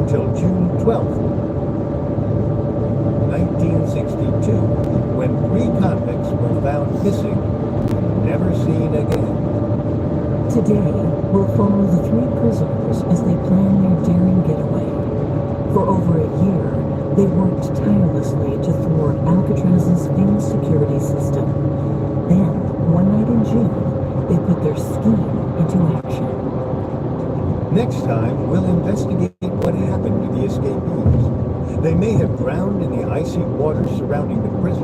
until June 12th, 1962, when 3 convicts were found missing, never seen again. Today, we'll follow the 3 prisoners as they plan their daring getaway. For over a year, they worked tirelessly to thwart Alcatraz's famous security system. Then, one night in June, they put their scheme into action. Next time, we'll investigate what happened to the escapees. They may have drowned in the icy water surrounding the prison,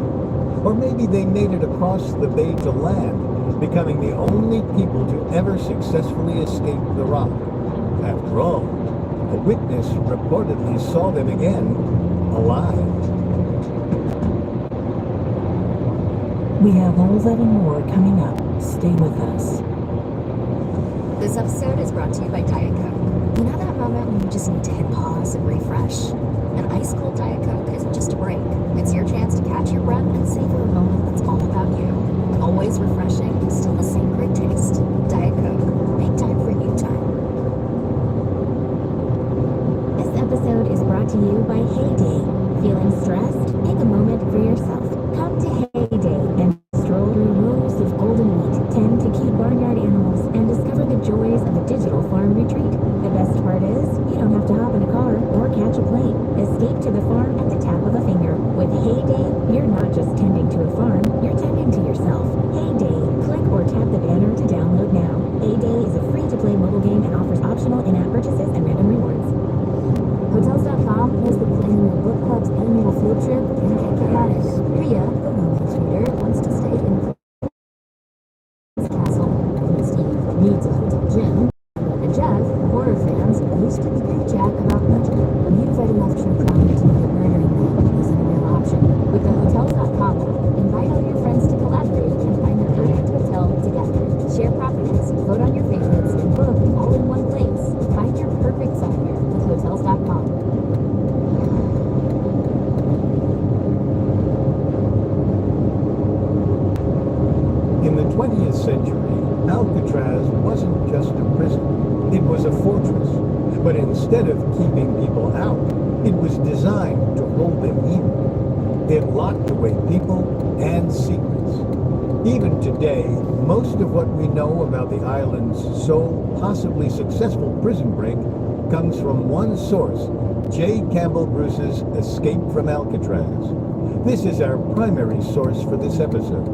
or maybe they made it across the bay to land, becoming the only people to ever successfully escape the rock. After all, a witness reportedly saw them again, alive. We have all that and more coming up. Stay with us. This episode is brought to you by Diet Coke. You know that moment when you just need to hit pause and refresh? An ice-cold Diet Coke isn't just a break. It's your chance to catch your breath and savor a moment that's all about you. Always refreshing, still the same great taste. Diet Coke. Make time for you time. This episode is brought to you by Heyday. Feeling stressed? Take a moment for yourself. Come to Heyday and stroll through rows of golden wheat, tend to key barnyard animals, and discover the joys of a digital farm retreat. The best part is, you don't have to hop in a car or catch a plane. Escape to the farm at the tap of a finger. With Heyday, you're not just tending to a farm, you're tending to yourself. Heyday. Click or tap the banner to download now. Heyday is a free-to-play mobile game and offers optional in-app purchases and random rewards. Hotels.com is the planning your book club's annual field trip in Cape Priya, the romance reader, wants to stay in Prince Castle. And Steve needs a hotel gym. And Jeff, horror fans, used to debate Jack about budget. You've read enough true crime to know that murdering them isn't a real option. With the Hotels.com, invite all your friends to collaborate and find their perfect hotel together. Share properties, vote on your favorites, and book all in one place. Find your perfect somewhere with Hotels.com. In the 20th century, Alcatraz wasn't just a prison. It was a fortress. But instead of keeping people out, it was designed to hold them in. It locked away people and secrets. Even today, most of what we know about the island's so possibly successful prison break comes from one source, J. Campbell Bruce's Escape from Alcatraz. This is our primary source for this episode.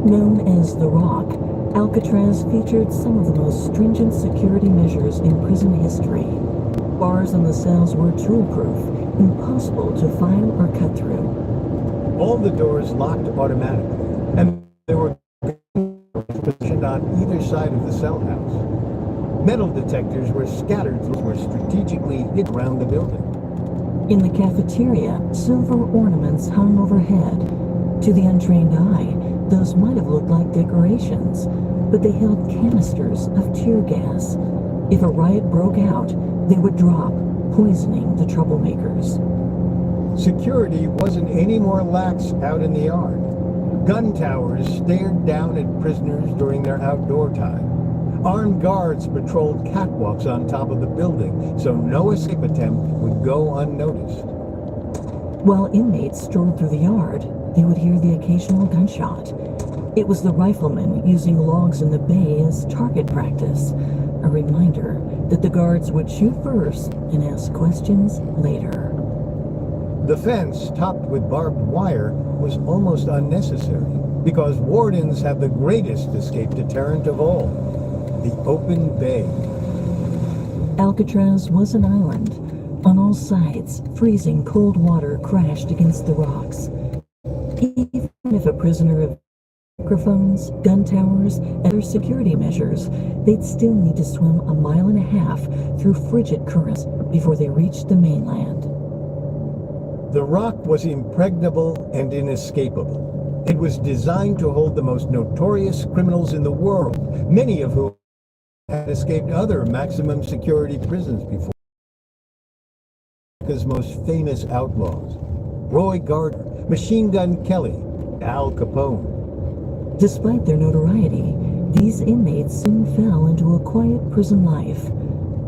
Known as The Rock, Alcatraz featured some of the most stringent security measures in prison history. Bars in the cells were tool-proof, impossible to file or cut through. All the doors locked automatically, and there were guards positioned on either side of the cell house. Metal detectors were scattered or strategically hid around the building. In the cafeteria, silver ornaments hung overhead. To the untrained eye, those might have looked like decorations, but they held canisters of tear gas. If a riot broke out, they would drop, poisoning the troublemakers. Security wasn't any more lax out in the yard. Gun towers stared down at prisoners during their outdoor time. Armed guards patrolled catwalks on top of the building, so no escape attempt would go unnoticed. While inmates strolled through the yard, they would hear the occasional gunshot. It was the riflemen using logs in the bay as target practice, a reminder that the guards would shoot first and ask questions later. The fence, topped with barbed wire, was almost unnecessary, because wardens have the greatest escape deterrent of all, the open bay. Alcatraz was an island. On all sides, freezing cold water crashed against the rocks. Even if a prisoner of microphones, gun towers, and other security measures, they'd still need to swim 1.5 miles through frigid currents before they reached the mainland. The rock was impregnable and inescapable. It was designed to hold the most notorious criminals in the world, many of whom had escaped other maximum security prisons before. America's most famous outlaws: Roy Gardner, Machine Gun Kelly, Al Capone. Despite their notoriety, these inmates soon fell into a quiet prison life.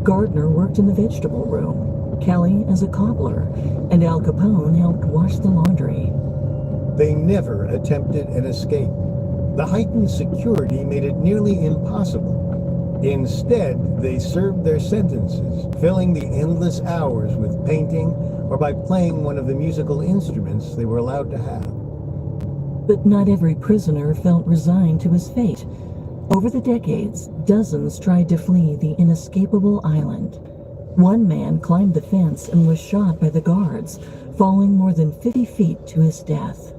Gardner worked in the vegetable room. Kelly as a cobbler, and Al Capone helped wash the laundry. They never attempted an escape. The heightened security made it nearly impossible. Instead, they served their sentences, filling the endless hours with painting or by playing one of the musical instruments they were allowed to have. But not every prisoner felt resigned to his fate. Over the decades, dozens tried to flee the inescapable island. One man climbed the fence and was shot by the guards, falling more than 50 feet to his death.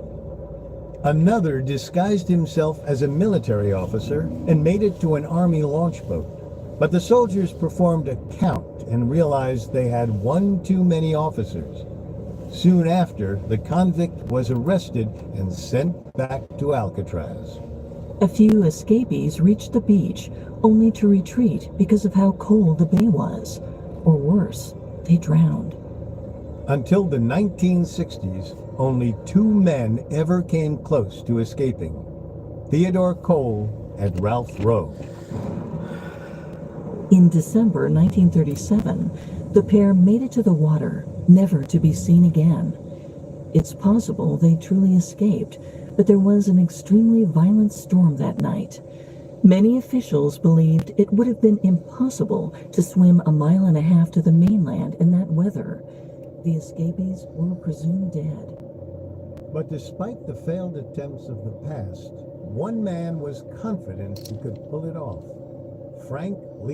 Another disguised himself as a military officer and made it to an army launch boat. But the soldiers performed a count and realized they had one too many officers. Soon after, the convict was arrested and sent back to Alcatraz. A few escapees reached the beach, only to retreat because of how cold the bay was. Or worse, they drowned. Until the 1960s, only 2 men ever came close to escaping: Theodore Cole and Ralph Rowe. In December 1937, the pair made it to the water, never to be seen again. It's possible they truly escaped, but there was an extremely violent storm that night. Many officials believed it would have been impossible to swim 1.5 miles to the mainland in that weather. The escapees were presumed dead. But despite the failed attempts of the past, one man was confident he could pull it off: Frank Lee.